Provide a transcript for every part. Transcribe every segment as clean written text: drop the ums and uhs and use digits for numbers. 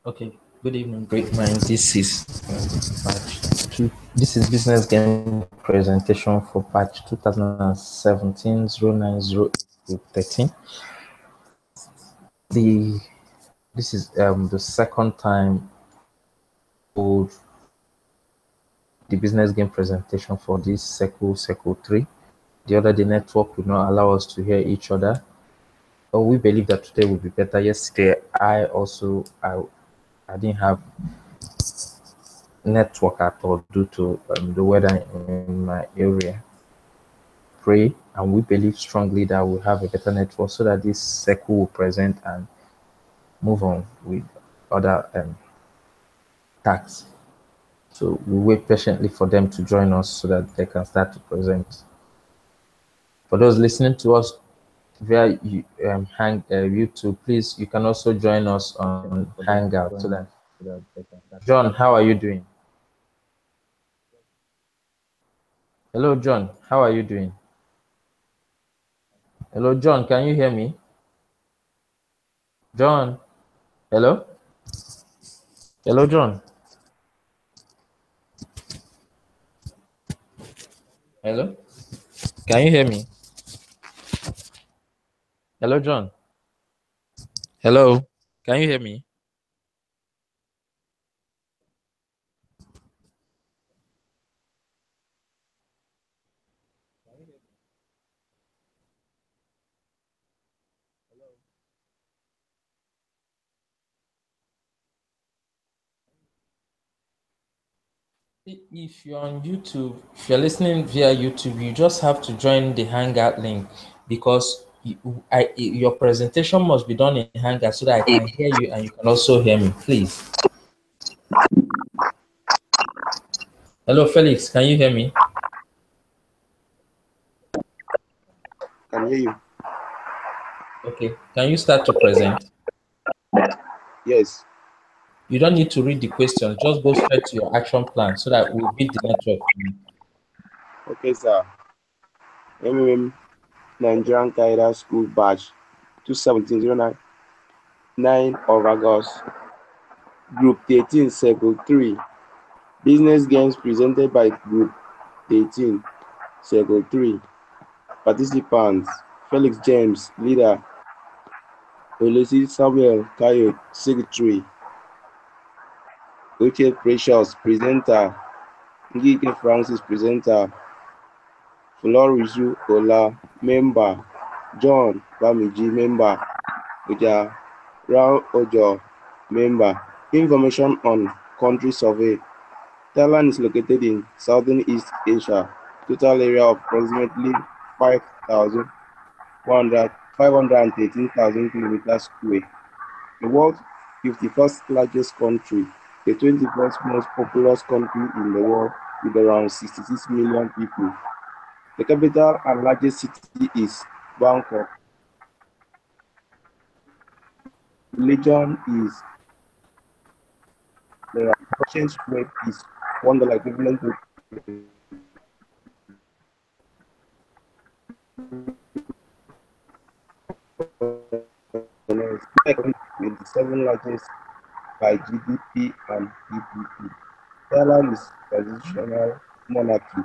Okay. Good evening, great minds. This is business game presentation for batch 2017-09-08-13. This is the second time for the business game presentation for this Circle 3. The other day network would not allow us to hear each other. But we believe that today will be better. Yesterday I didn't have network at all due to the weather in my area. Pray and we believe strongly that we'll have a better network so that this circle will present and move on with other tasks. So we wait patiently for them to join us so that they can start to present. For those listening to us via YouTube, please, you can also join us on Hangout so that John, how are you doing? Hello, John. How are you doing? Hello, John. Can you hear me? John. Hello? Hello, John. Hello? Can you hear me? Hello, John. Hello? Can you hear me? If you're on YouTube, if you're listening via YouTube, you just have to join the Hangout link because your presentation must be done in Hangout so that I can hear you and you can also hear me, please. Hello, Felix, can you hear me? Can hear you. Okay, can you start to present? Yes. You don't need to read the question, just go straight to your action plan so that we'll beat the network. Okay, sir. Nigerian Cadet School Batch 21709 9 of August. Group 13 Circle 3. Business games presented by Group 13 Circle 3. Participants: Felix James, leader. Ulysses Samuel Kayo, secretary. Uche Precious, presenter. Ngike Francis, presenter. Florizu Ola, member. John Bamiji, member. Uja Rao Ojo, member. Information on country survey. Thailand is located in southern East Asia. Total area of approximately 513,000 kilometers square. The world's 51st largest country, the 21st most populous country in the world with around 66 million people. The capital and largest city is Bangkok. Religion is the exchange rate is $1 equivalent to 27 largest by GDP and PPP. Thailand is transitional monarchy.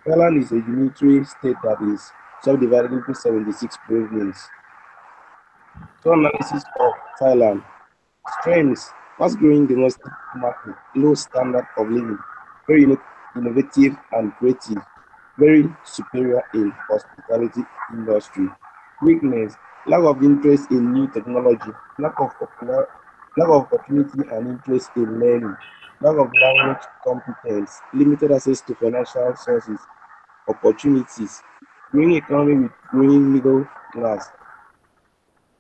Thailand is a unitary state that is subdivided into 76 provinces. So analysis of Thailand. Strengths: fast-growing domestic market, low standard of living, very innovative and creative, very superior in hospitality industry. Weakness: lack of interest in new technology, lack of opportunity and interest in learning, lack of language competence, limited access to financial sources, opportunities, growing economy with growing middle class,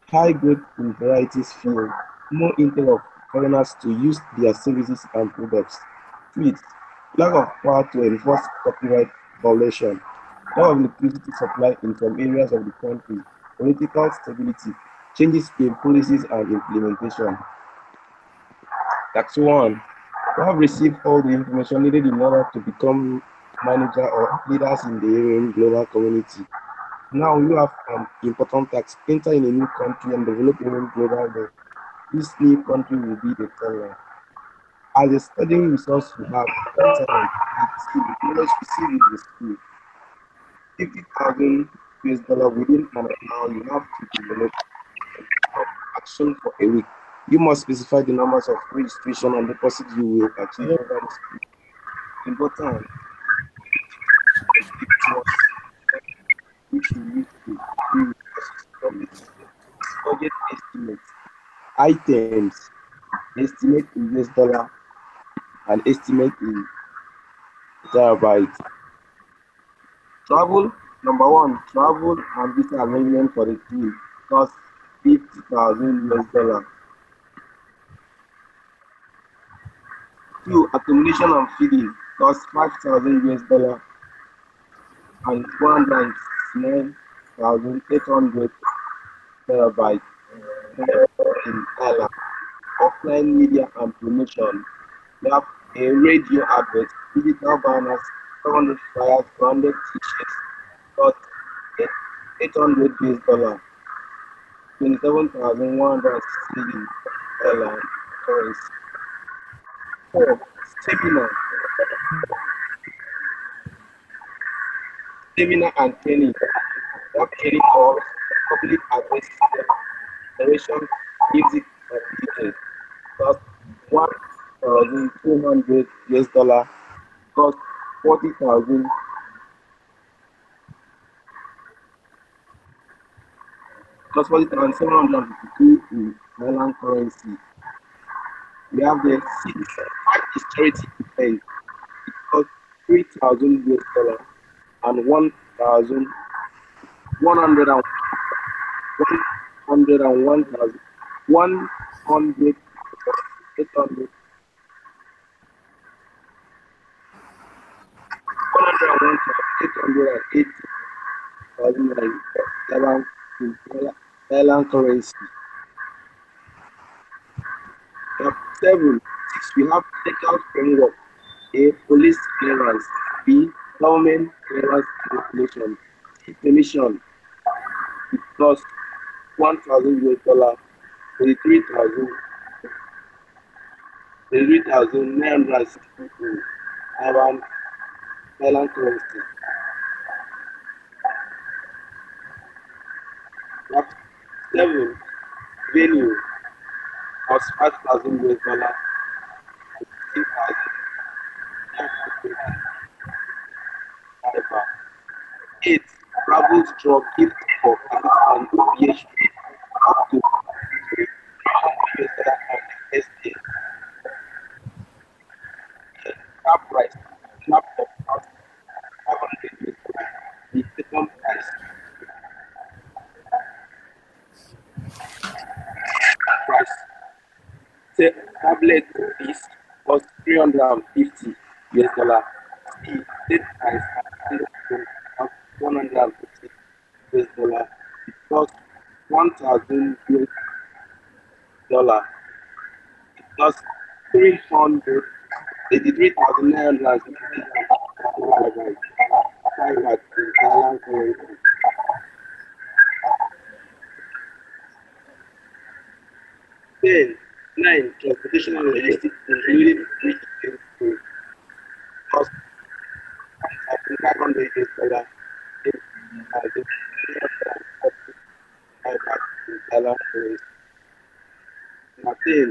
high growth in varieties field, more intake of foreigners to use their services and products. Tweets: lack of power to enforce copyright violation, lack of electricity supply in some areas of the country, political stability, changes in policies and implementation. Tax 1. We have received all the information needed in order to become manager or leaders in the ARM global community. Now you have important tax: enter in a new country and develop ARM global. this new country will be the Thailand. As a studying resource you have talent, creativity, knowledge received in the school, 50,000 US dollar within an hour, you have to develop action for a week. You must specify the numbers of registration and deposits you will achieve over the school. Important, it was which you use to free resources from the system. Budget estimates, items, estimate in US dollar and estimate in terabyte. Travel, number one, travel and visa arrangement for the team cost 50,000 US dollar. Two, accommodation and feeding cost 5,000 US dollar and 109,800 terabyte in Thailand. Offline media and promotion. We have a radio advert, digital banners, 700 flyers, branded t-shirts, cost 800 US dollar, 27,160 in Thailand currency. Four, seminar and training. That training calls, public address, narration, music, and details. Cost 1,200 US dollar, cost 40,000, cost 40,752 in Thailand currency. We have the six charity event, cost 3,000 US dollar and 1,101,100 800 101,880,000 Thailand currency. Seven, six, we have legal framework. A, police clearance. B, government clearance and regulation. C, permission. It costs 1,000 US dollar, 33,000, 33,962 Thailand currency. That's seven, venue costs 5,000 US dollar, 16,000. Eight, travel drug gift for participants to PhD up to 3,000 US dollar on the first day. Cap price, laptop cost 500 US dollar. The second price, tablet fees cost 350 US dollar. The state price of 150 US dollar. It costs 1,000 US dollar. It costs 300, 83,960 private in Thailand currency. Then, nine, transportation and logistics, including free tickets to cost 500 US dollar. The private in Thailand currency. Ten,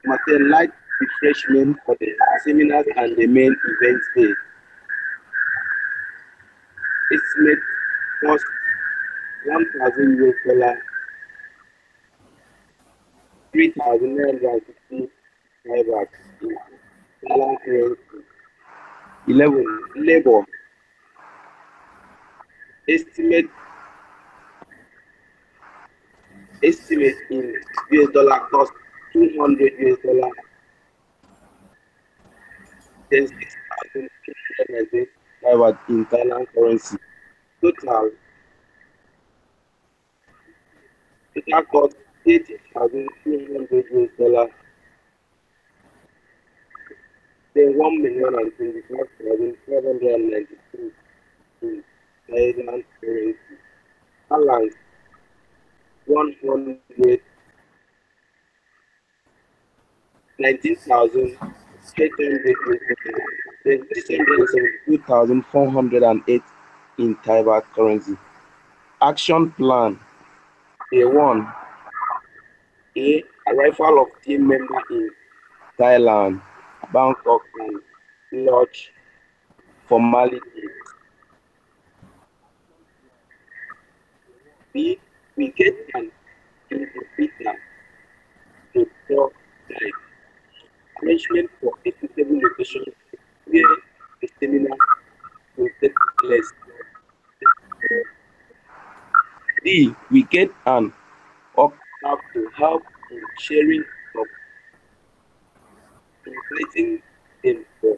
maintain light refreshment for the seminars and the main event day. Estimate cost 1,000 US dollar, 3,960 baht in Thailand currency. 11. Labor. Estimate in US dollar cost 200 US dollar, then 6,290 baht in Thailand currency. Total cost 80,200 US dollar, then 1,025,592 in Thailand currency. balance 100 then 672,408 in Thai currency. Action plan. Day 1. A. Arrival of team member in Thailand, Bangkok and lodge formality. B. We get an interpreter to talk like arrangement for a suitable location where the seminar will take place. D. We get an operator to help in sharing of inviting them for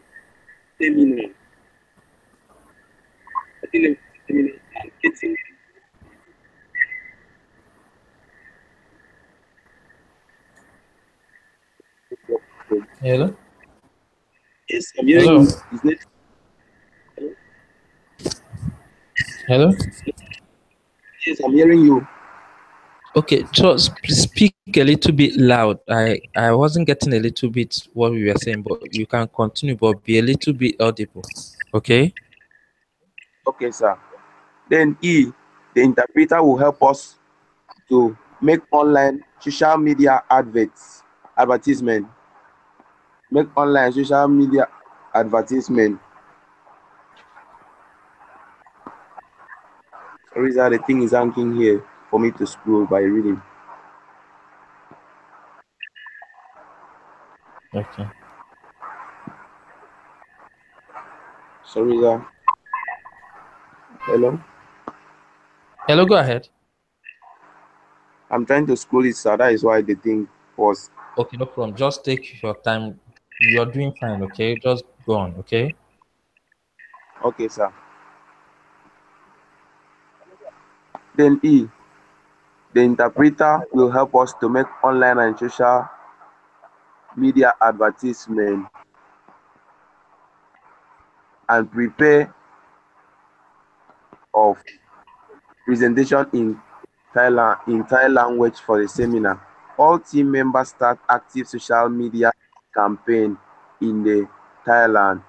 seminar, attending seminar and getting. Hello? Yes, I'm hearing Hello? you. Is it? Hello? Yes, I'm hearing you. Okay, just please speak a little bit loud. I wasn't getting a little bit what we were saying, but you can continue, but be a little bit audible. Okay? Okay, sir. Then E, the interpreter will help us to make online social media advertisement. Make online social media advertisement. Sorry, sir, the thing is hanging here for me to scroll by reading. Okay. Sorry, sir. Hello? Hello, go ahead. I'm trying to scroll it, sir. That is why the thing was. Okay, no problem. Just take your time. You're doing fine, okay? Just go on, okay? Okay, sir. Then E, the interpreter will help us to make online and social media advertisement and prepare of presentation in Thai language for the seminar. All team members start active social media campaign in the Thailand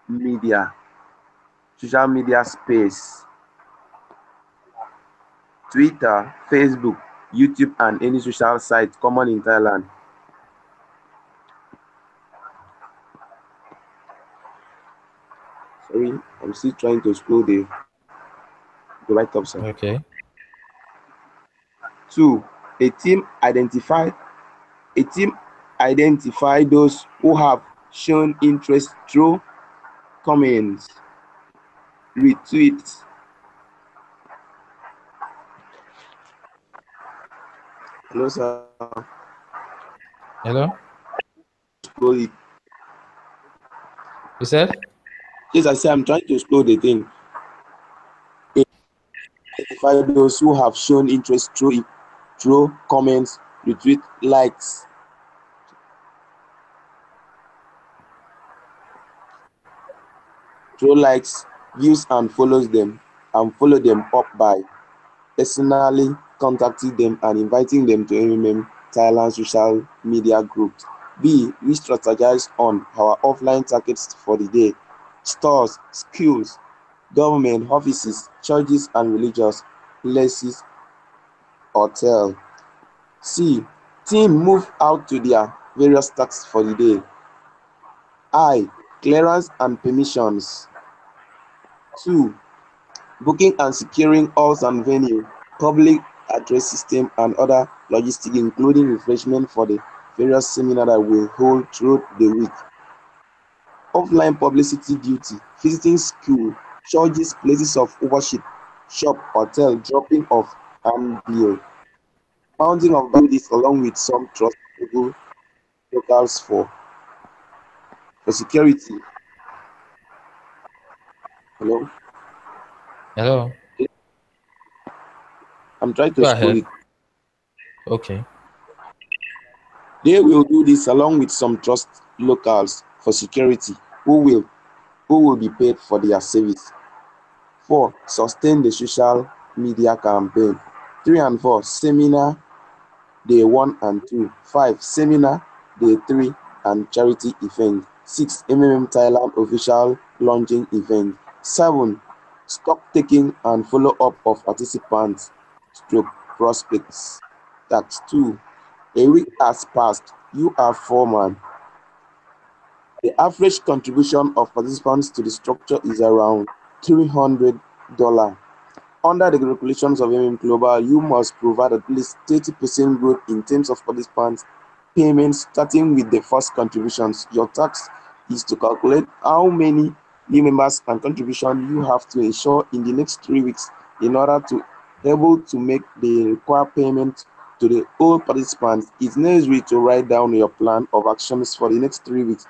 media social media space. Twitter, Facebook, YouTube, and any social site common in Thailand. Sorry, I'm still trying to scroll the right up, sir. Okay. 2. A team identify those who have shown interest through comments, retweets. Hello, sir. Hello? Scroll it. You said? Yes, I say I'm trying to scroll the thing. Identify those who have shown interest through comments, retweet, likes. Through likes, views, and follow them up by personally contacting them and inviting them to MMM Thailand social media groups. B. We strategize on our offline targets for the day. Stores, schools, government offices, churches and religious places, hotel. C. Team move out to their various tasks for the day. I. Clearance and permissions. 2. Booking and securing halls and venue, public address system and other logistics including refreshment for the various seminars that will hold throughout the week. Offline publicity duty, visiting school, churches, places of worship, shop, hotel, dropping off handbill. Mounting of buildings along with some trustable locals for security. Hello? Hello? I'm trying to Go scroll ahead. it. Okay. They will do this along with some trust locals for security who will be paid for their service. 4. Sustain the social media campaign. 3 and 4, seminar day 1 and 2. 5, seminar day 3 and charity event. 6, MMM Thailand official launching event. 7, stock taking and follow up of participants stroke prospects. Tax 2, a week has passed. You are foreman. The average contribution of participants to the structure is around $300. Under the regulations of MM Global, you must provide at least 30% growth in terms of participants' payments, starting with the first contributions. Your task is to calculate how many new members and contribution you have to ensure in the next 3 weeks in order to able to make the required payment to the old participants. It's necessary to write down your plan of actions for the next 3 weeks.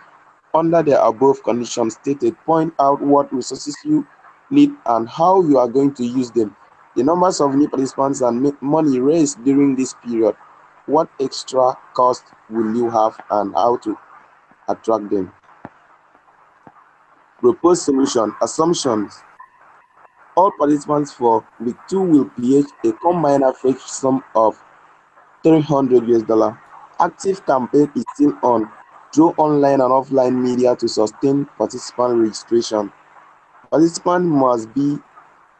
Under the above conditions stated, point out what resources you need and how you are going to use them, the numbers of new participants and money raised during this period, what extra cost will you have and how to attract them. Proposed solution. Assumptions. All participants for week 2 will pay a combined average sum of $300. Active campaign is still on through online and offline media to sustain participant registration. Participants must be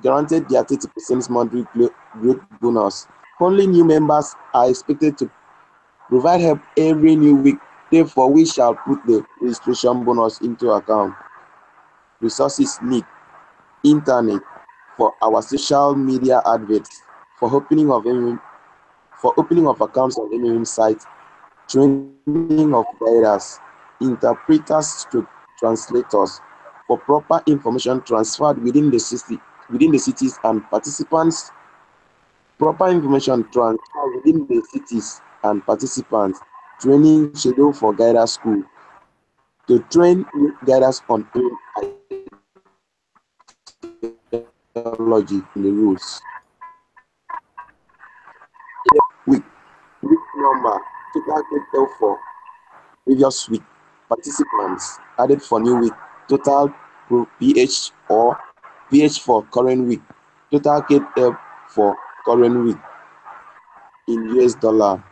granted their 30% monthly growth bonus. Only new members are expected to provide help every new week. Therefore, we shall put the registration bonus into account. Resources need internet for our social media adverts, for opening of accounts on MMM site, training of guiders, interpreters, translators, for proper information transferred within the cities and participants, proper information transferred within the cities and participants, training schedule for guider school, to train guiders on ideology in the rules. Week number, total total for previous week, participants added for new week, total PH or PH for current week, total KF for current week in US dollar.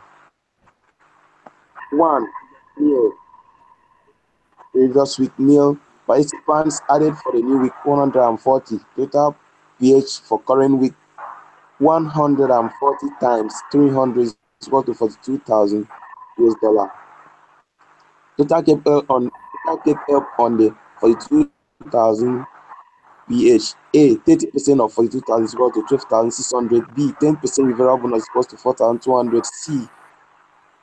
1 meal, previous week meal, participants added for the new week 140, total PH for current week 140 times 300 is equal to 42,000 US dollar. Total KF on the 42,000 PH. A, 30% of 42,000 is equal to 12,600. B, 10% referral bonus is equal to 4,200. C,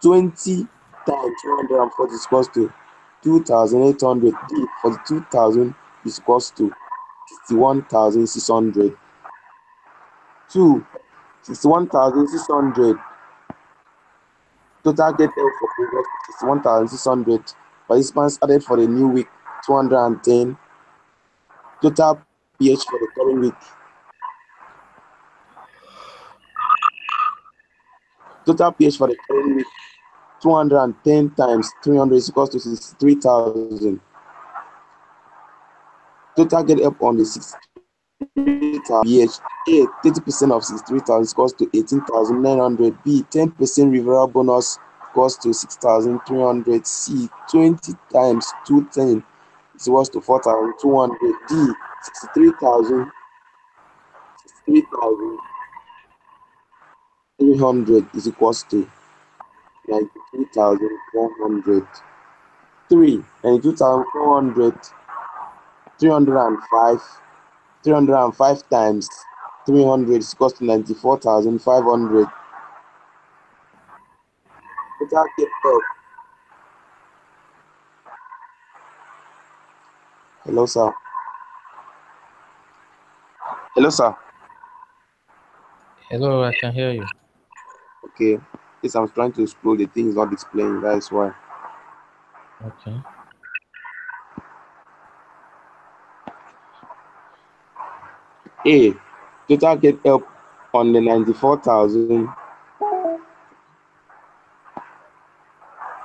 20 times 240 is equal to 2,800. D, 42,000 is equal to 61,600. 2, 61,600. Total get for previous 61,600. Participants added for the new week 210. Total PH for the current week. Total PH for the current week 210 times 300 is equal to 63,000. Total get up on the 63,000 PH. A, 30% of 63,000 is equals to 18,900. B, 10% referral bonus equals to 6,300. C, 20 times 210 is equals to 4,200. D, 63,000. 63,300 is equals to 92,400. 3, 92,400, 305 times 300 is equals to 94,500. Total get up. Hello, sir. Hello, sir. Hello, I can hear you. Okay. Yes, I'm trying to scroll. The thing is not displaying. That is why. Okay. A, total get up on the 94,000.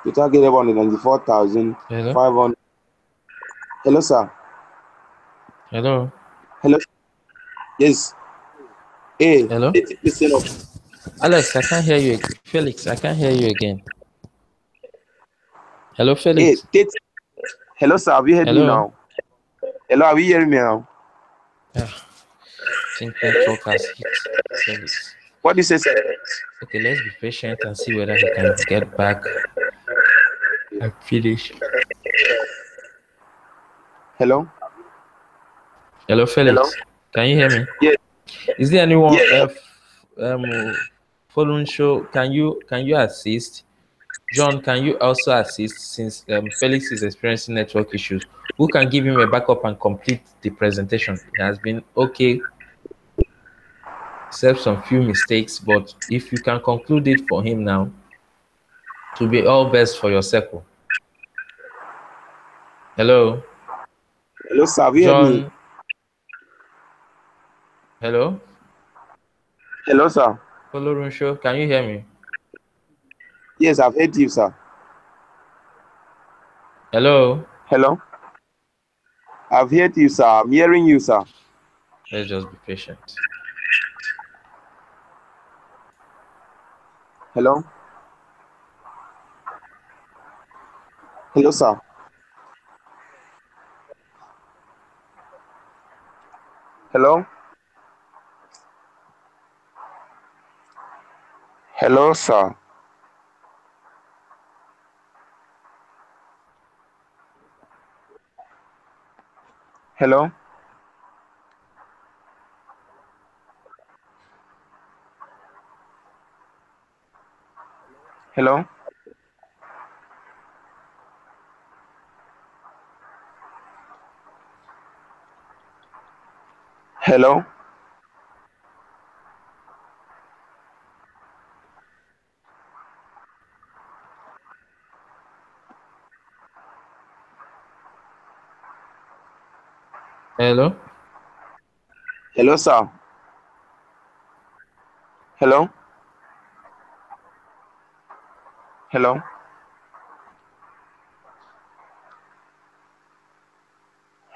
Total get up on the 94,500. Hello. Hello, sir. Hello. Hello. Yes. A, Hello? 30% of Alex, I can't hear you. Felix, I can't hear you again. Hello, A, Felix. 30. Hello, sir. Have you heard me Hello? now? Hello, are you hearing me now? I think network has hit Felix. What do you say, sir? Okay, let's be patient and see whether he can get back and finish. Hello? Hello, Felix. Can you hear me? Yes. Is there anyone Yes. following show? Can you assist? John, can you also assist since Felix is experiencing network issues? Who can give him a backup and complete the presentation? It has been okay, except some few mistakes, but if you can conclude it for him now, to be all best for your circle. Hello, Hello, sir. Have you heard me? John. Hello, Hello, sir. following show. Can you hear me? Yes, I've heard you, sir. Hello. Hello? I've heard you, sir. I'm hearing you, sir. Let's just be patient. Hello? Hello, sir. Hello? Hello, sir. Hello? Hello? Hello? Hello. Hello, sir. Hello? Hello?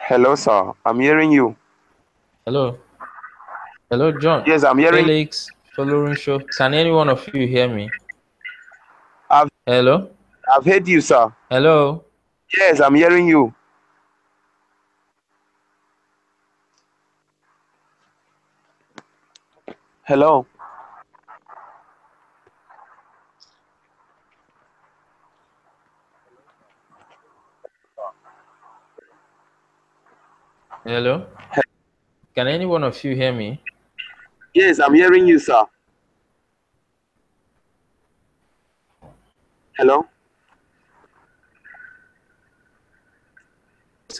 Hello, sir. I'm hearing you. Hello. Hello, John. Yes, I'm hearing. Felix, following show. Can any one of you hear me? I've Hello. I've heard you, sir. Hello. Yes, I'm hearing you. Hello? Hello. Can any one of you hear me? Yes, I'm hearing you, sir. Hello?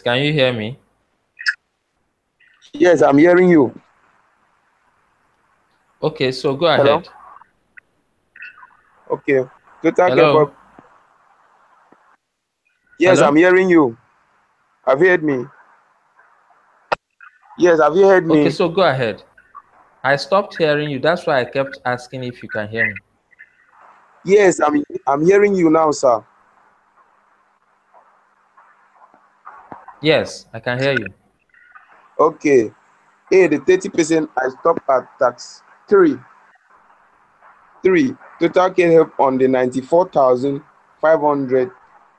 Can you hear me? Yes, I'm hearing you. Okay, so go Hello? ahead. Okay. Total care Hello. for. Yes, Hello. I'm hearing you. Have you heard me? Yes, have you heard Okay, me? so go ahead. I stopped hearing you. That's why I kept asking if you can hear me. Yes, I'm hearing you now, sir. Yes, I can hear you. Okay. Hey, the 30% I stop at tax three. Three. Total care help on the 94,500.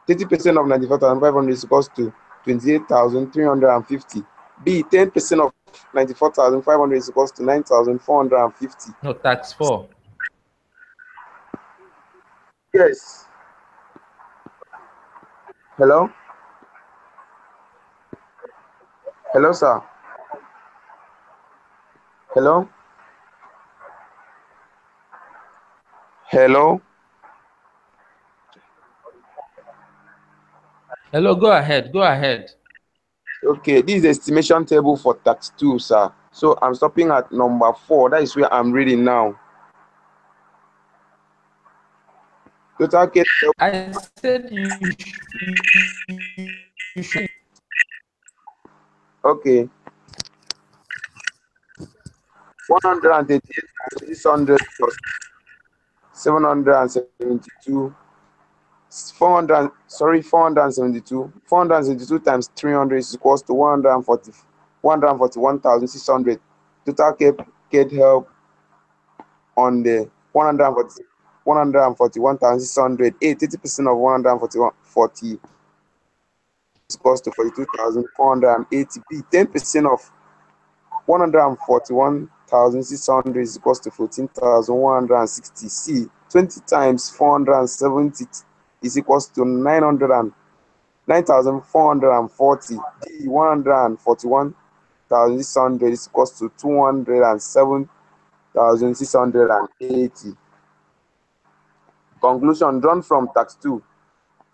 30% of 94,500 is equals to 28,350. B, 10% of 94,500 is equals to 9,450. No, tax 4. Yes. Hello? Hello, sir. Hello? Hello? Hello, go ahead. Go ahead. Okay, this is the estimation table for tax 2, sir. So I'm stopping at number 4. That is where I'm reading now. Total care help. I said you should. Okay. 138,600 plus 772. 400, sorry, 472. 472 times 300 is equals to 141,600. Total care get help on the 141,600. 80% of 141 is equals to 42,480. B, 10% of 141,600 is equals to 14,160. C, 20 times 470 is equals to 9,440. D, 141,600 is equals to 207,680. Conclusion drawn from tax 2.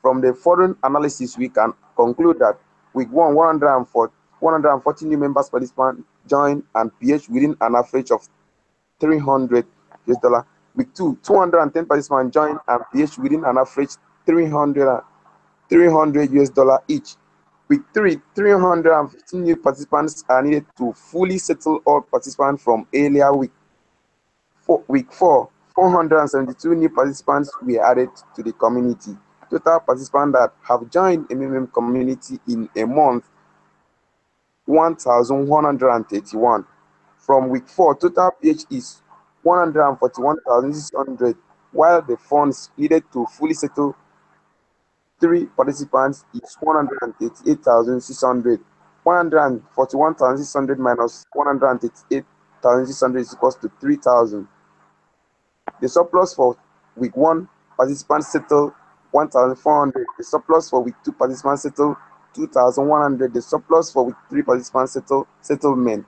From the following analysis, we can conclude that week 1, 140 new members participants join and PH within an average of $300. Week 2, 210 participants join and PH within an average $300 each. Week 3, 315 new participants are needed to fully settle all participants from earlier week. Week 4, 472 new participants were added to the community. Total participants that have joined MMM community in a month, 1,131. From week 4, total PH is 141,600, while the funds needed to fully settle 3 participants is 138,600. 141,600 minus 138,600 is equals to 3,000. The surplus for week 1 participants settle 1,400. The surplus for week 2 participants settle 2,100. The surplus for week 3 participants settlement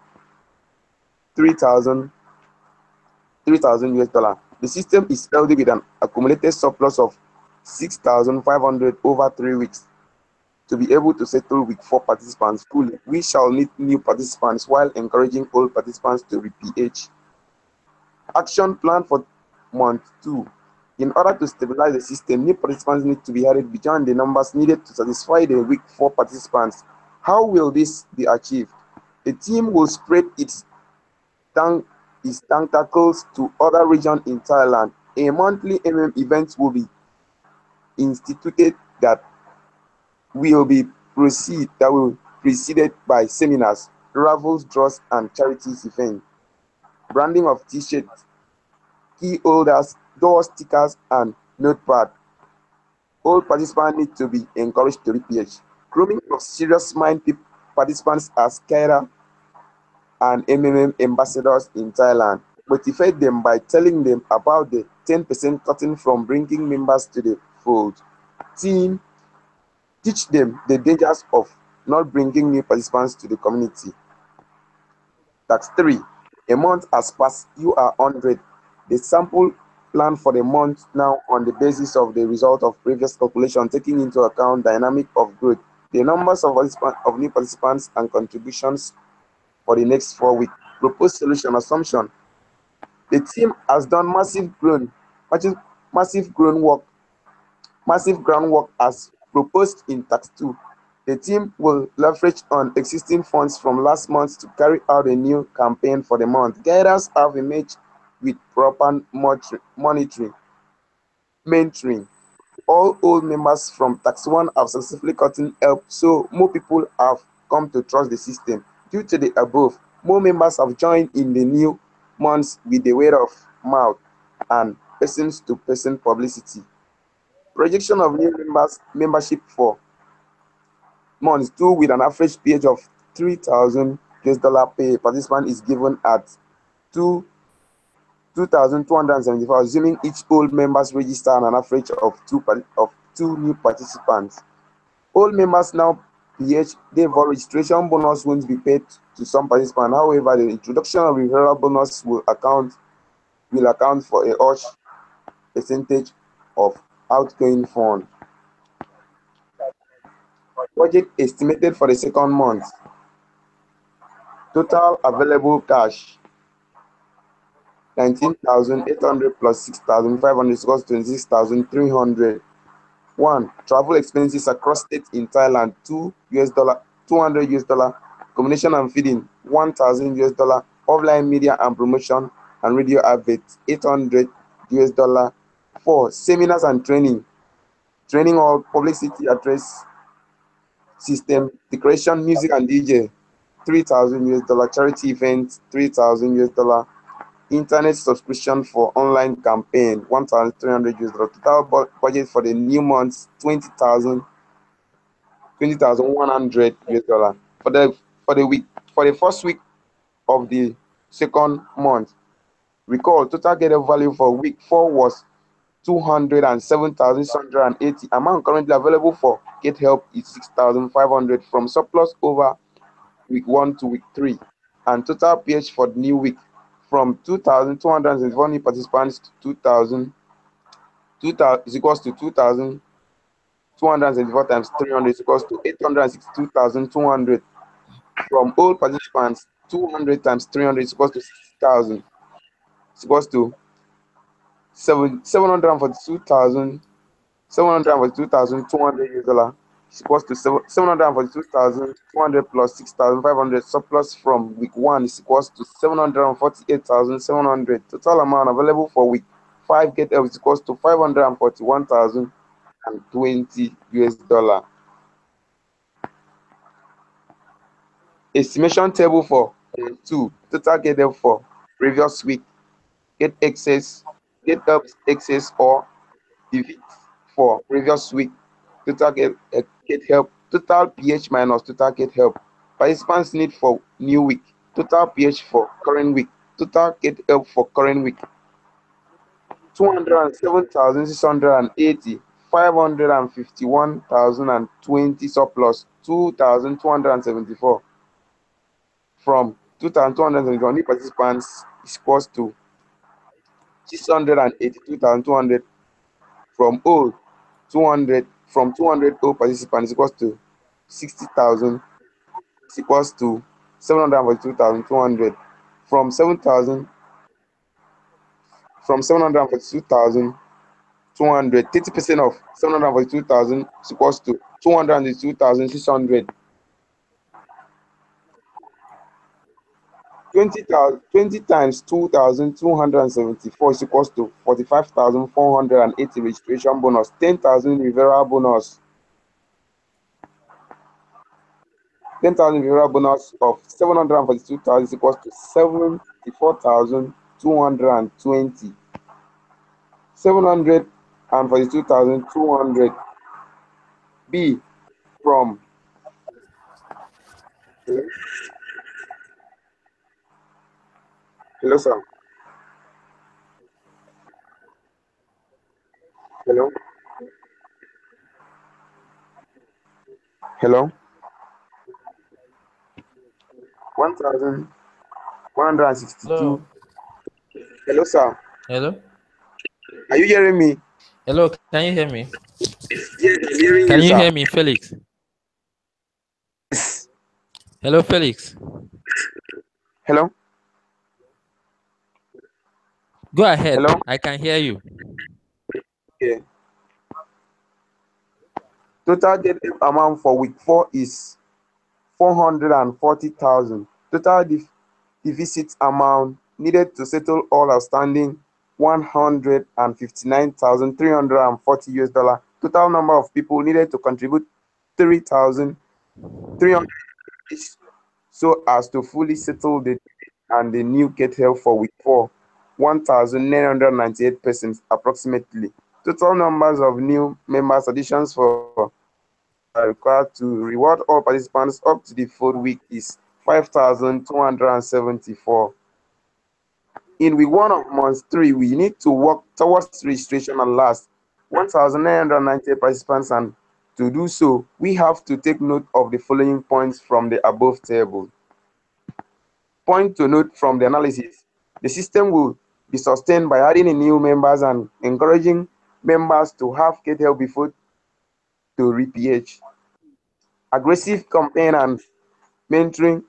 3,000 US dollar. The system is healthy with an accumulated surplus of 6,500 over 3 weeks. To be able to settle week 4 participants fully, we shall need new participants while encouraging old participants to re-PH. Action plan for month 2. In order to stabilize the system, new participants need to be added beyond the numbers needed to satisfy the week 4 participants. How will this be achieved? The team will spread its tentacles to other regions in Thailand. A monthly event will be instituted that will be preceded by seminars, raffles, draws, and charities events. Branding of t-shirts, key holders, door stickers, and notepad. All participants need to be encouraged to re-PH. Grooming of serious mind participants as Kaira and MMM ambassadors in Thailand. Motivate them by telling them about the 10% cutting from bringing members to the fold. Team, teach them the dangers of not bringing new participants to the community. Tax 3. A month has passed, you are 100. The sample plan for the month now on the basis of the result of previous calculation, taking into account dynamic of growth, the numbers of new participants and contributions for the next 4 weeks. Proposed solution assumption. The team has done massive groundwork as proposed in tax 2. The team will leverage on existing funds from last month to carry out a new campaign for the month. Guidance have emerged with proper mentoring. All old members from tax 1 have successfully gotten help, so more people have come to trust the system. Due to the above, more members have joined in the new months with the word of mouth and person-to-person publicity. Projection of new membership for months 2 with an average PH of $3,000 per participant is given at 2,274, assuming each old members register an average of 2 new participants. All members now PH, therefore registration bonus won't be paid to some participants. However, the introduction of referral bonus will account for a large percentage of outgoing fund. Budget estimated for the second month. Total available cash 19,800 plus 6,500 equals 26,300. 1. Travel expenses across states in Thailand $200. Accommodation and feeding $1,000. Offline media and promotion and radio adverts $800. 4. Seminars and training or publicity address system, decoration, music and DJ $3,000. Charity events $3,000. internet subscription for online campaign, 1,300 US dollar. Total budget for the new month, 20,100 US dollar. For the first week of the second month, recall total get value for week 4 was 207,680. Amount currently available for Get Help is 6,500 from surplus over week 1 to week 3. And total PH for the new week from 2,274 new participants to 2,000 is equals to 2,274 times 300 is equals to 862,200. From old participants, 200 times 300 is equals to 60,000. Is equals to 742,200 US dollar is equals to 742,200 plus 6,500 surplus from week 1 is equals to 748,700. Total amount available for week 5 Get Help is equals to 541,020 US dollar. Estimation table for 2 total Get Help for previous week, Get Help excess or defeat for previous week, total Get Help, total PH minus total Get Help, participants need for new week, total PH for current week, total Get Help for current week, 207,680, 551,020 surplus, 2,274 from 2,271 new participants is equals to 682,200 from old 200 from 200 old participants equals to 60,000 is equals to 742,200 from 7,000 from 742,200 30% of 742,000 is equals to 202,600. 20 times 2,274 is equals to 45,480 registration bonus, 10,000 referral bonus. 10,000 referral bonus of 742,000 is equals to 74,220. 742,200 B from hello sir. Hello. Hello. 1,162. Hello. Hello, sir. Hello. Are you hearing me? Hello. Can you hear me? Yes, I'm hearing Can you, you sir. hear me, Felix? Yes. Hello, Felix. Hello. Go ahead. Hello. I can hear you. Okay. Total get amount for week 4 is 440,000. Total deficit amount needed to settle all outstanding 159,340 US dollar. Total number of people needed to contribute 3,300 each so as to fully settle the and the new Get Help for week 4, 1,998 persons approximately. Total numbers of new members additions for are required to reward all participants up to the 4th week is 5,274. In week 1 of month 3, we need to work towards registration at last 1,990 participants, and to do so, we have to take note of the following points from the above table. Point to note from the analysis: the system will be sustained by adding in new members and encouraging members to have Get Help before to re-PH. Aggressive campaign and mentoring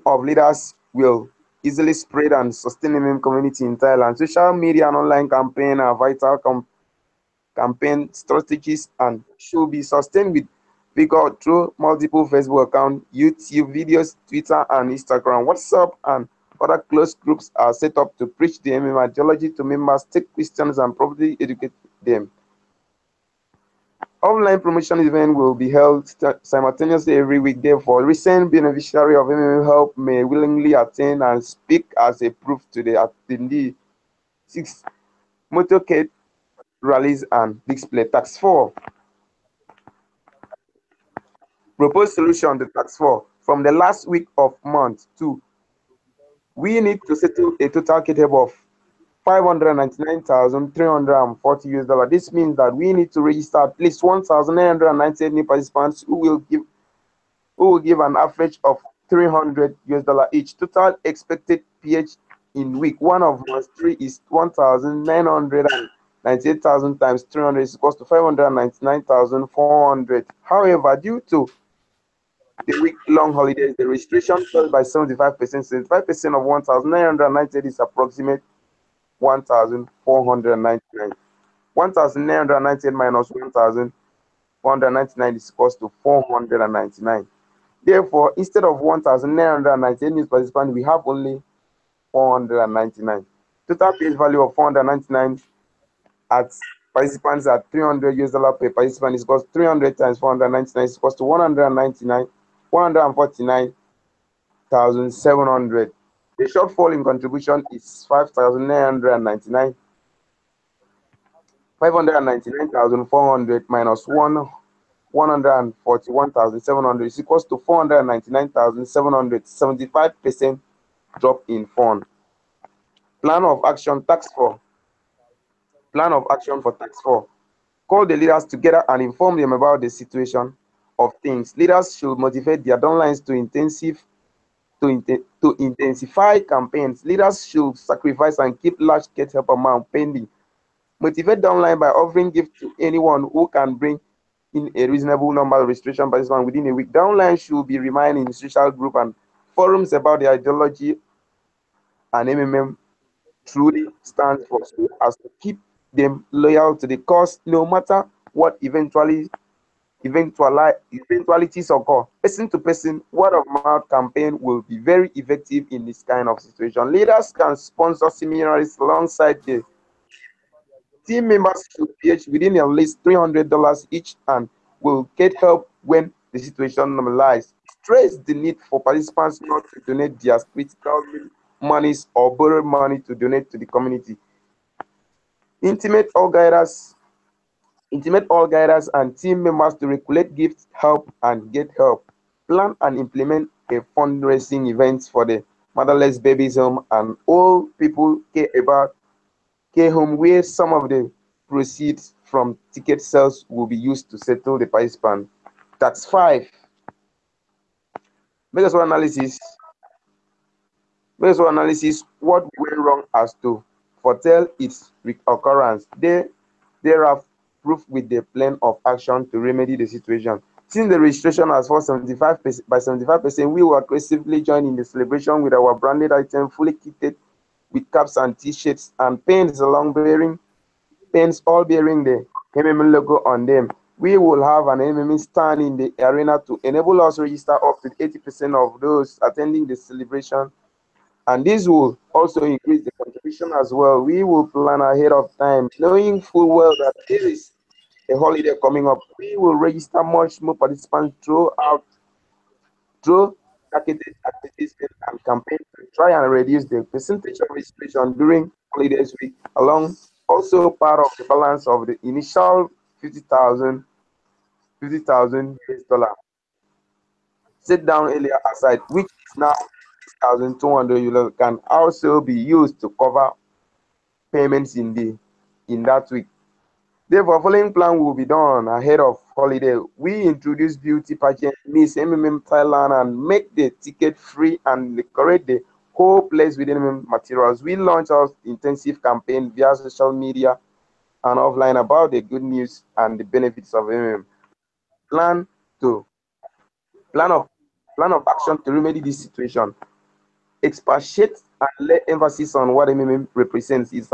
of leaders will easily spread and sustain MM community in Thailand. Social media and online campaign are vital campaign strategies and should be sustained with vigor through multiple Facebook accounts, YouTube videos, Twitter and Instagram. WhatsApp and other closed groups are set up to preach the MM ideology to members, take questions and properly educate them. Online promotion event will be held simultaneously every week. Therefore, recent beneficiary of MMM Help may willingly attend and speak as a proof to the attendee. 6. Motorcade rallies and display. Task 4. Proposed solution to task 4. From the last week of month 2, we need to settle a total KTB of 599,340 US dollar. This means that we need to register at least 1,998 new participants who will give an average of 300 US dollar each. Total expected PH in week 1 of month 3 is 1,998,000 times 300 is equals to 599,400. However, due to the week-long holidays, the registration fell by 75%. 75% of 1,998 is approximate 1,499. 1,998 minus 1,499 is equals to 499. Therefore, instead of 1,998 new participants, we have only 499. Total page value of 499 at participants at 300 US dollar per participant is equals to 300 times 499 is equals to 149,700. The shortfall in contribution is 5,999. 599,400 minus 141,700 is equals to 499,700. 75% drop in fund. Plan of action tax 4. Plan of action for tax 4. Call the leaders together and inform them about the situation of things. Leaders should motivate their downlines to intensify campaigns. Leaders should sacrifice and keep large get help amount pending. Motivate downline by offering gifts to anyone who can bring in a reasonable number of registration participants within a week. Downline should be reminded in social group and forums about the ideology and MMM truly stands for, so as to keep them loyal to the cause no matter what eventualities occur. Person to person, word of mouth campaign will be very effective in this kind of situation. Leaders can sponsor seminaries alongside the team members should pledge within at least $300 each and will get help when the situation normalizes. Stress the need for participants not to donate their critical monies or borrow money to donate to the community. Intimate all guiders and team members to regulate gifts, help, and get help. Plan and implement a fundraising event for the motherless babies home and all people care home, where some of the proceeds from ticket sales will be used to settle the participant. Tax 5. Make us analysis. What went wrong as to foretell its occurrence. There are proof with the plan of action to remedy the situation. Since the registration has fallen 75% by 75%, we will aggressively join in the celebration with our branded item fully kitted with caps and t-shirts and pens all bearing the MMM logo on them. We will have an MMM stand in the arena to enable us to register up to 80% of those attending the celebration, and this will also increase the contribution as well. We will plan ahead of time, knowing full well that there is a holiday coming up. We will register much more participants through targeted advertisement and campaign to try and reduce the percentage of registration during holidays week, along also part of the balance of the initial 50,000 US dollar set down earlier aside, which is now 6,200 US can also be used to cover payments in that week. Therefore, following plan will be done ahead of holiday. We introduce beauty pageant, Miss MMM Thailand, and make the ticket free and decorate the whole place with MMM materials. We launch our intensive campaign via social media and offline about the good news and the benefits of MMM. Plan of action to remedy this situation. Expatiate and lay emphasis on what MMM represents. Its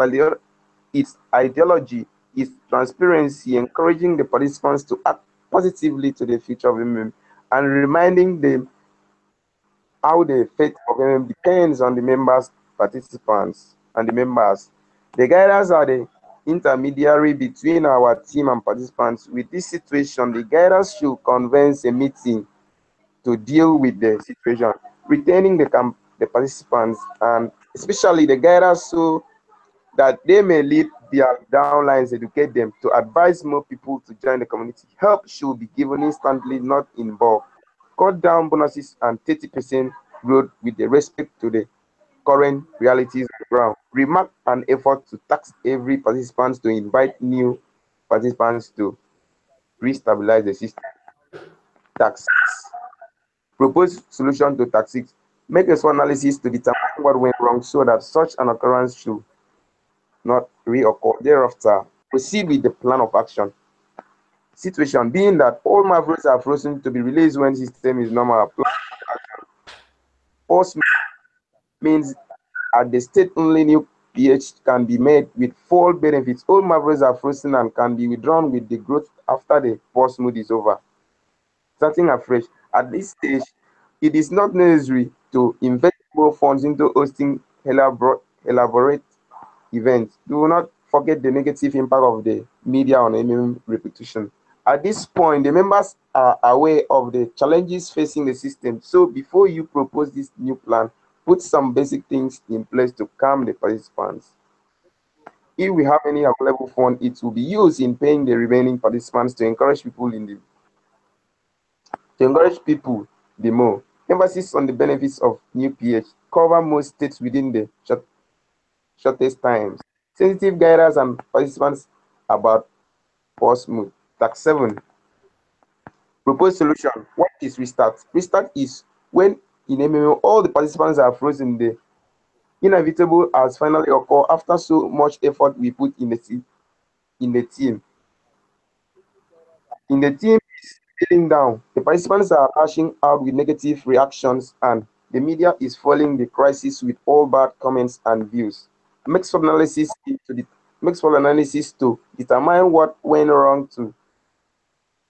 ideology, its transparency, encouraging the participants to act positively to the future of MMM, and reminding them how the fate of MMM depends on the members, participants, and the members. The guiders are the intermediary between our team and participants. With this situation, the guiders should convene a meeting to deal with the situation, retaining the participants and especially the guiders so that they may lead their downlines, educate them to advise more people to join the community. Help should be given instantly, not in bulk. Cut down bonuses and 30% growth with the respect to the current realities on the ground. Remark an effort to tax every participant to invite new participants to restabilize the system. Tax. Propose solution to tax 6. Make a SWOT analysis to determine what went wrong so that such an occurrence should not reoccur. Thereafter, proceed with the plan of action. Situation being that all Mavericks are frozen to be released when system is normal. Plan post means at the state only new PH can be made with full benefits. All Mavericks are frozen and can be withdrawn with the growth after the post mood is over. Starting afresh. At this stage, it is not necessary to invest more funds into hosting elaborate events. Do not forget the negative impact of the media on MM reputation. At this point, the members are aware of the challenges facing the system. So before you propose this new plan, put some basic things in place to calm the participants. If we have any available fund, it will be used in paying the remaining participants to encourage people the more. Emphasis on the benefits of new PH. Cover most states within the shortest times. Sensitive guidance and participants about post mood. Task 7. Propose solution. What is restart? Restart is when in MMO all the participants are frozen. The inevitable has finally occurred after so much effort we put in the team. In the team is feeling down. The participants are lashing out with negative reactions and the media is following the crisis with all bad comments and views. Makes for analysis to determine what went wrong to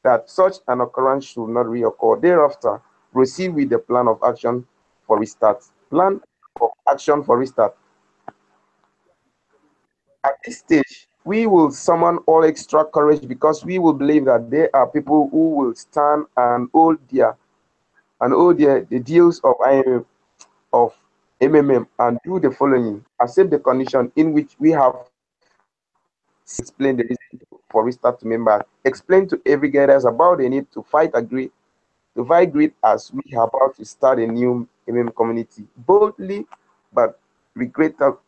that such an occurrence should not reoccur. Thereafter, proceed with the plan of action for restart. Plan of action for restart. At this stage, we will summon all extra courage because we will believe that there are people who will stand and hold the deals of IMF of MMM and do the following. Accept the condition in which we have explained the reason for restart to members. Explain to every guidance about the need to fight greed as we are about to start a new MM community. Boldly but regrettably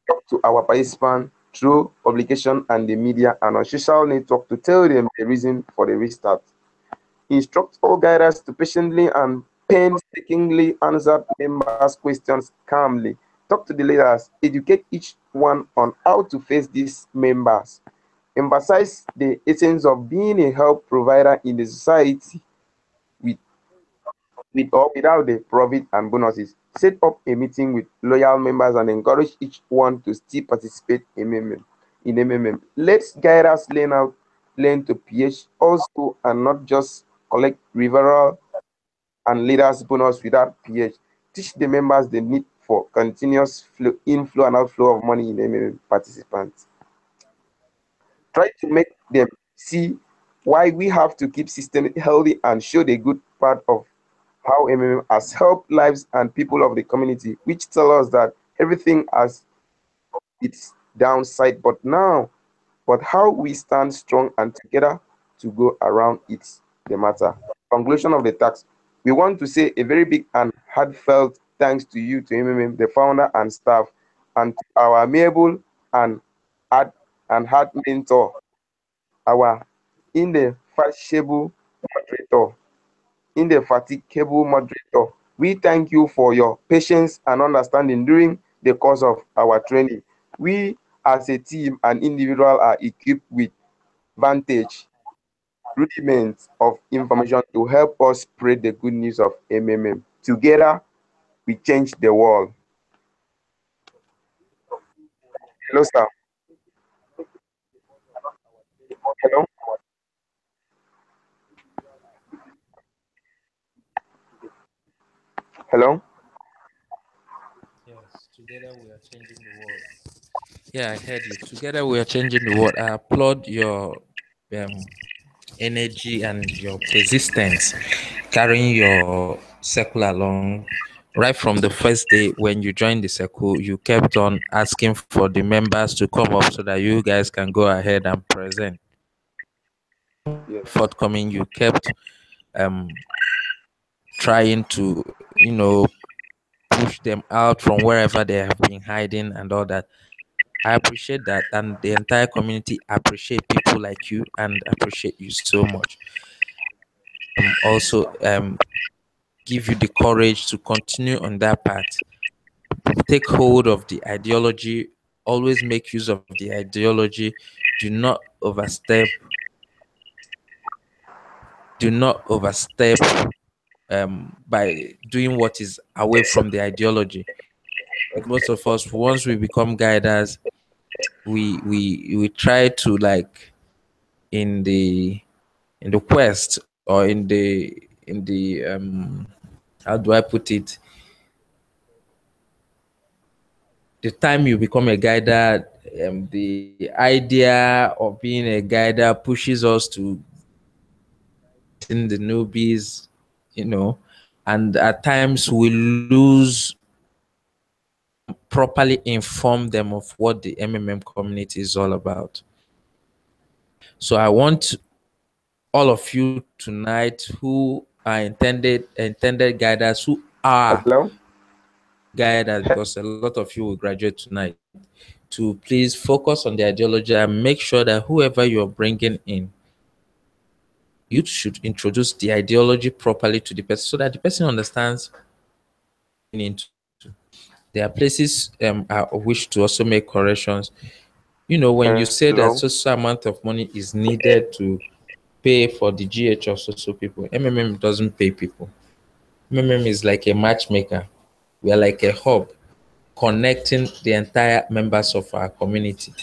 talk to our participants through publication and the media and on social network to tell them the reason for the restart. Instruct all guiders to patiently and painstakingly answer members' questions calmly. Talk to the leaders, educate each one on how to face these members. Emphasize the essence of being a help provider in the society with, with or without the profit and bonuses. Set up a meeting with loyal members and encourage each one to still participate in MMM. Let guiders learn to PH also and not just collect referral and leaders bonus without PH. Teach the members the need for continuous inflow and outflow of money in MMM participants. Try to make them see why we have to keep system healthy and show the good part of how MMM has helped lives and people of the community, which tell us that everything has its downside, but how we stand strong and together to go around it's the matter. Conclusion of the task. We want to say a very big and heartfelt thanks to you, to MMM, the founder and staff, and to our amiable and hard mentor, our indefatigable moderator, We thank you for your patience and understanding during the course of our training. We as a team and individual are equipped with vantage rudiments of information to help us spread the good news of MMM. Together, we change the world. Hello, sir. Hello. Hello. Yes, together we are changing the world. Yeah, I heard you. Together we are changing the world. I applaud your energy and your persistence carrying your circle along. Right from the first day when you joined the circle, you kept on asking for the members to come up so that you guys can go ahead and present. Yes. Forthcoming, you kept um trying to, push them out from wherever they have been hiding and all that. I appreciate that, and the entire community appreciate people like you and appreciate you so much. Also, give you the courage to continue on that path. Take hold of the ideology. Always make use of the ideology. Do not overstep. Do not overstep by doing what is away from the ideology. Most of us, once we become guiders, we try to, like, in the quest, or in the how do I put it, the time you become a guider, the idea of being a guider pushes us to in the newbies, you know and at times we lose properly inform them of what the MMM community is all about. So I want all of you tonight who are intended guiders, who are Hello? guiders, because a lot of you will graduate tonight, to please focus on the ideology and make sure that whoever you're bringing in, you should introduce the ideology properly to the person so that the person understands into. There are places I wish to also make corrections. When you say that Hello? so amount of money is needed to pay for the GH of so people, MMM doesn't pay people. MMM is like a matchmaker. We are like a hub connecting the entire members of our community.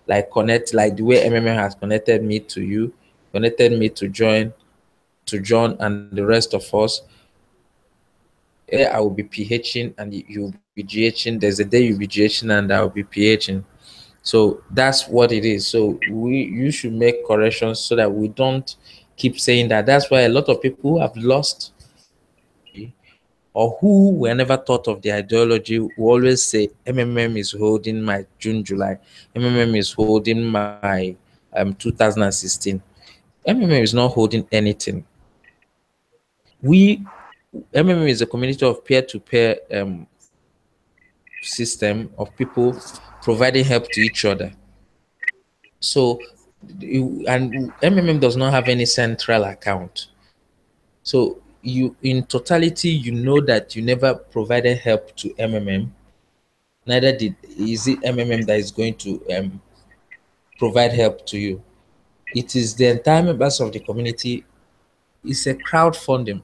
Like the way MMM has connected me to you, connected me to John and the rest of us. I will be PHing and you'll be GHing. There's a day you'll be GHing and I'll be PHing. So that's what it is. So you should make corrections so that we don't keep saying that. That's why a lot of people who have lost or who were never thought of the ideology will always say MMM is holding my June, July. MMM is holding my 2016. MMM is not holding anything. We MMM is a community of peer-to-peer system of people providing help to each other. So, and MMM does not have any central account. So you, in totality, you know that you never provided help to MMM. Neither is it MMM that is going to provide help to you. It is the entire members of the community. It's a crowdfunding.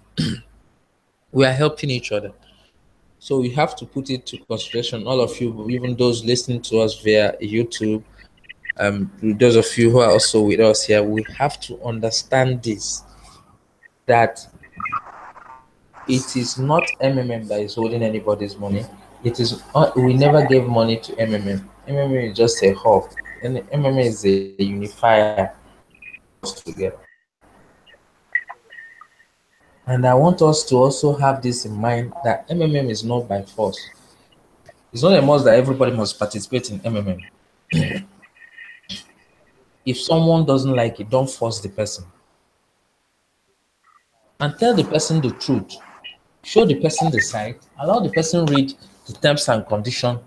We are helping each other. So we have to put it to consideration, all of you, even those listening to us via YouTube, those of you who are also with us here, we have to understand this, that it is not MMM that is holding anybody's money. It is we never gave money to MMM. MMM is just a hub, and MMM is a unifier together. And I want us to also have this in mind, that MMM is not by force. It's not a must that everybody must participate in MMM. If someone doesn't like it, don't force the person. And tell the person the truth. Show the person the site. Allow the person read the terms and conditions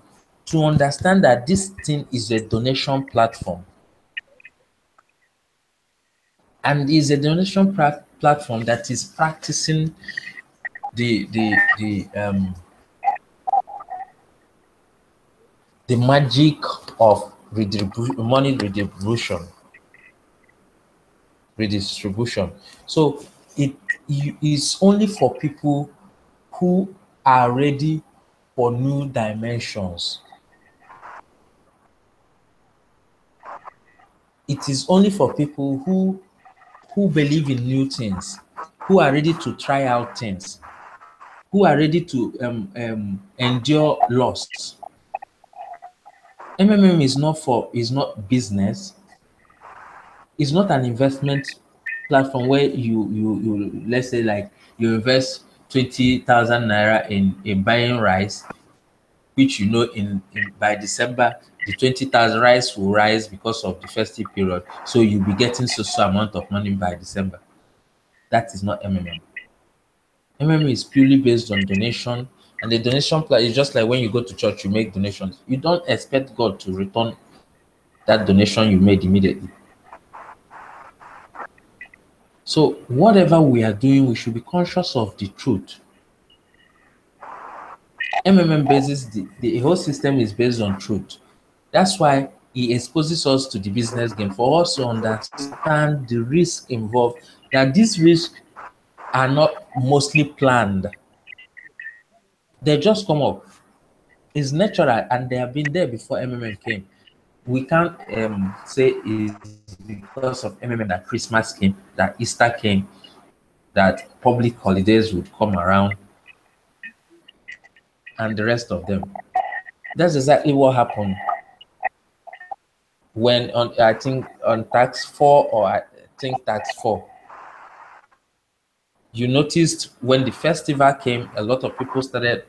to understand that this thing is a donation platform. And is a donation platform that is practicing the magic of money redistribution. So it is only for people who are ready for new dimensions. It is only for people who believe in new things, who are ready to try out things, who are ready to endure loss. MMM is not business. It's not an investment platform where you let's say like you invest 20,000 naira in buying rice, which you know in by December the 20,000 rice will rise because of the festive period. So you'll be getting so amount of money by December. That is not MMM. MMM is purely based on donation, and the donation plan is just like when you go to church, you make donations. You don't expect God to return that donation you made immediately. So whatever we are doing, we should be conscious of the truth. MMM basis, the whole system is based on truth. That's why he exposes us to the business game for us to understand the risk involved, that these risks are not mostly planned. They just come up. It's natural and they have been there before MMM came. We can't say it's because of MMM that Christmas came, that Easter came, that public holidays would come around, and the rest of them. That's exactly what happened when on I think on tax 4 or I think tax 4. You noticed when the festival came, a lot of people started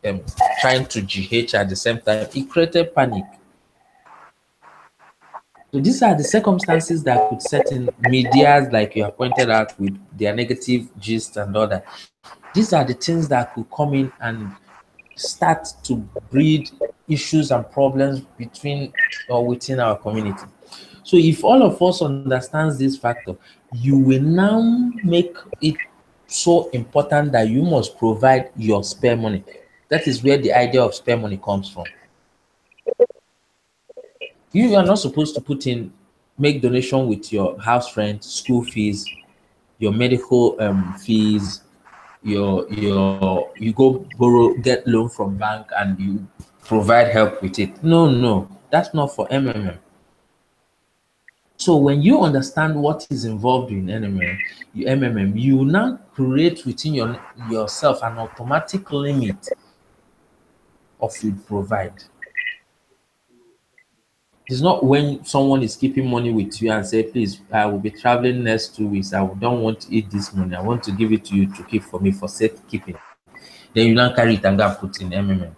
um, trying to GH at the same time. It created panic. So these are the circumstances that could set in medias, like you have pointed out, with their negative gist and all that. These are the things that could come in and start to breed issues and problems between or within our community. So if all of us understands this factor, you will now make it so important that you must provide your spare money. That is where the idea of spare money comes from. You are not supposed to make donation with your house rent, school fees, your medical fees, you go borrow, get loan from bank, and you provide help with it. No, that's not for MMM. So when you understand what is involved in MMM, you now create within yourself an automatic limit of you provide. It's not when someone is keeping money with you and say, please, I will be traveling next 2 weeks. I don't want to eat this money. I want to give it to you to keep for me for safekeeping. Then you now carry it and go and put in MMM.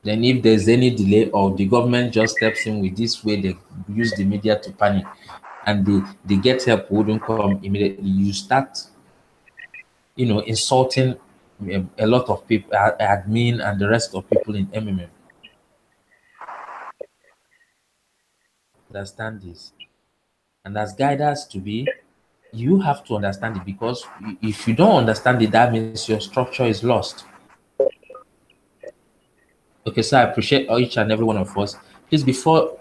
Then if there's any delay or the government just steps in with this way, they use the media to panic and they get help wouldn't come immediately. You start, insulting a lot of people, admin and the rest of people in MMM. Understand this. And as guiders to be, you have to understand it, because if you don't understand it, that means your structure is lost. Okay, so I appreciate each and every one of us. Please,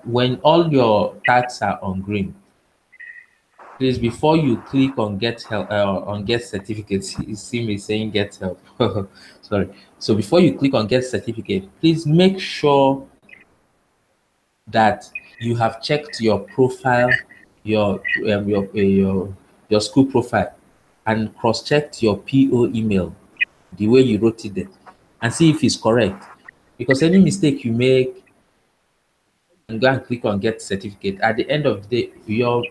when all your tags are on green, please, before you click on get help, on get certificates, you see me saying get help. Sorry. So before you click on get certificate, please make sure that you have checked your profile, your school profile, and cross-checked your PO email, the way you wrote it there, and see if it's correct. Because any mistake you make, and go and click on get certificate, at the end of the day, your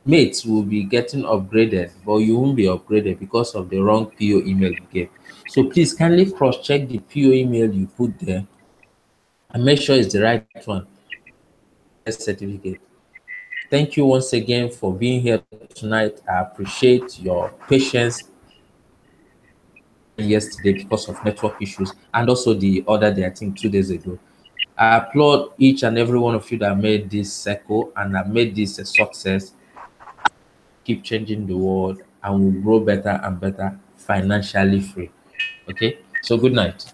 mates will be getting upgraded, but you won't be upgraded because of the wrong PO email you gave. So please kindly cross-check the PO email you put there and make sure it's the right one. Certificate. Thank you once again for being here tonight. I appreciate your patience yesterday because of network issues, and also the other day, I think 2 days ago. I applaud each and every one of you that made this circle and that made this a success. Keep changing the world and we'll grow better and better financially free. Okay, so good night.